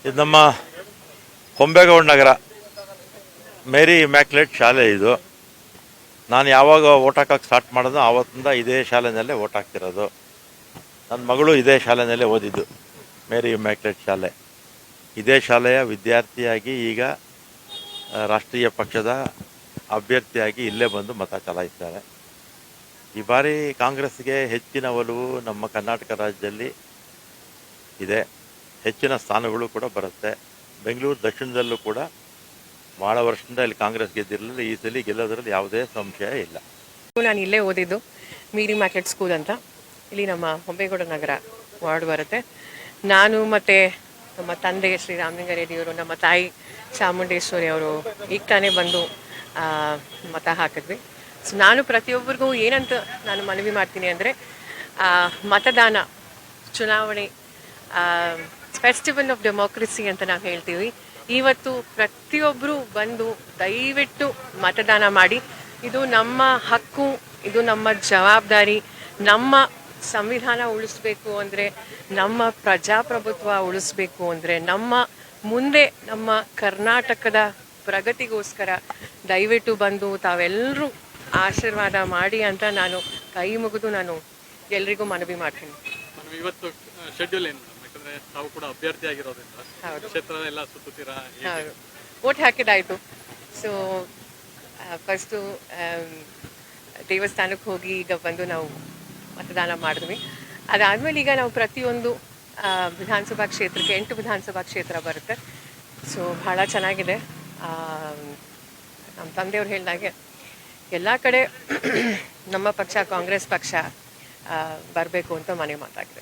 ಇದು ನಮ್ಮ ಹೊಂಬೇಗೌಡ ನಗರ ಮೇರಿ ಇಮ್ಯಾಕ್ಯುಲೇಟ್ ಶಾಲೆ ಇದು. ನಾನು ಯಾವಾಗ ಓಟ್ ಹಾಕೋಕ್ಕೆ ಸ್ಟಾರ್ಟ್ ಮಾಡೋದು ಆವತ್ತಿಂದ ಇದೇ ಶಾಲೆಯಲ್ಲೇ ಓಟ್ ಹಾಕ್ತಿರೋದು. ನನ್ನ ಮಗಳು ಇದೇ ಶಾಲೆಯಲ್ಲೇ ಓದಿದ್ದು, ಮೇರಿ ಇಮ್ಯಾಕ್ಯುಲೇಟ್ ಶಾಲೆ. ಇದೇ ಶಾಲೆಯ ವಿದ್ಯಾರ್ಥಿಯಾಗಿ ಈಗ ರಾಷ್ಟ್ರೀಯ ಪಕ್ಷದ ಅಭ್ಯರ್ಥಿಯಾಗಿ ಇಲ್ಲೇ ಬಂದು ಮತ ಚಲಾಯಿಸ್ತಾರೆ. ಈ ಬಾರಿ ಕಾಂಗ್ರೆಸ್ಗೆ ಹೆಚ್ಚಿನ ಒಲವು ನಮ್ಮ ಕರ್ನಾಟಕ ರಾಜ್ಯದಲ್ಲಿ ಇದೆ. ಹೆಚ್ಚಿನ ಸ್ಥಾನಗಳು ಕೂಡ ಬರುತ್ತೆ. ಬೆಂಗಳೂರು ದಕ್ಷಿಣದಲ್ಲೂ ಕೂಡ ಭಾಳ ವರ್ಷದಿಂದ ಇಲ್ಲಿ ಕಾಂಗ್ರೆಸ್ ಗೆದ್ದಿರಲಿಲ್ಲ. ಈ ಸಲ ಗೆಲ್ಲೋದ್ರಲ್ಲಿ ಯಾವುದೇ ಸಂಶಯ ಇಲ್ಲ. ನಾನು ಇಲ್ಲೇ ಓದಿದ್ದು, ಮೀರಿ ಮಾರ್ಕೆಟ್ ಸ್ಕೂಲ್ ಅಂತ. ಇಲ್ಲಿ ನಮ್ಮ ಹೊಂಬೇಗೌಡ ನಗರ ವಾರ್ಡ್ ಬರುತ್ತೆ. ನಾನು ಮತ್ತು ನಮ್ಮ ತಂದೆ ಶ್ರೀರಾಮಲಿಂಗಾರೆಡ್ಡಿಯವರು, ನಮ್ಮ ತಾಯಿ ಚಾಮುಂಡೇಶ್ವರಿ ಅವರು ಈಗ ತಾನೇ ಬಂದು ಮತ ಹಾಕಿದ್ವಿ. ಸೊ ನಾನು ಪ್ರತಿಯೊಬ್ಬರಿಗೂ ಏನಂತ ನಾನು ಮನವಿ ಮಾಡ್ತೀನಿ ಅಂದರೆ, ಮತದಾನ, ಚುನಾವಣೆ ಫೆಸ್ಟಿವಲ್ ಆಫ್ ಡೆಮೋಕ್ರಸಿ ಅಂತ ನಾವು ಹೇಳ್ತೀವಿ. ಇವತ್ತು ಪ್ರತಿಯೊಬ್ಬರು ಬಂದು ದಯವಿಟ್ಟು ಮತದಾನ ಮಾಡಿ. ಇದು ನಮ್ಮ ಹಕ್ಕು, ಇದು ನಮ್ಮ ಜವಾಬ್ದಾರಿ. ನಮ್ಮ ಸಂವಿಧಾನ ಉಳಿಸ್ಬೇಕು ಅಂದರೆ, ನಮ್ಮ ಪ್ರಜಾಪ್ರಭುತ್ವ ಉಳಿಸ್ಬೇಕು ಅಂದರೆ, ನಮ್ಮ ಮುಂದೆ ನಮ್ಮ ಕರ್ನಾಟಕದ ಪ್ರಗತಿಗೋಸ್ಕರ ದಯವಿಟ್ಟು ಬಂದು ತಾವೆಲ್ಲರೂ ಆಶೀರ್ವಾದ ಮಾಡಿ ಅಂತ ನಾನು ಕೈ ಮುಗಿದು ನಾನು ಎಲ್ರಿಗೂ ಮನವಿ ಮಾಡ್ತೀನಿ. ಇವತ್ತು ಶೆಡ್ಯೂಲ್ ಏನು? ಯಾಕಂದ್ರೆ ತಾವು ಕೂಡ ಅಭ್ಯರ್ಥಿ ಆಗಿರೋದ್ರಿಂದ ಕ್ಷೇತ್ರ ಎಲ್ಲ ಸುತ್ತೀರಾ? ಹೌದು, ಓಟ್ ಹಾಕಿದಾಯಿತು. ಸೊ ಫಸ್ಟು ದೇವಸ್ಥಾನಕ್ಕೆ ಹೋಗಿ ಈಗ ಬಂದು ನಾವು ಮತದಾನ ಮಾಡಿದ್ವಿ. ಅದಾದಮೇಲೆ ಈಗ ನಾವು ಪ್ರತಿಯೊಂದು ವಿಧಾನಸಭಾ ಕ್ಷೇತ್ರಕ್ಕೆ 8 ವಿಧಾನಸಭಾ ಕ್ಷೇತ್ರ ಬರುತ್ತೆ. ಸೊ ಭಾಳ ಚೆನ್ನಾಗಿದೆ. ನಮ್ಮ ತಂದೆಯವ್ರು ಹೇಳಿದಾಗೆ ಎಲ್ಲ ಕಡೆ ನಮ್ಮ ಪಕ್ಷ ಕಾಂಗ್ರೆಸ್ ಪಕ್ಷ ಬರಬೇಕು ಅಂತ ಮನೆ ಮಾತಾಗಿದೆ.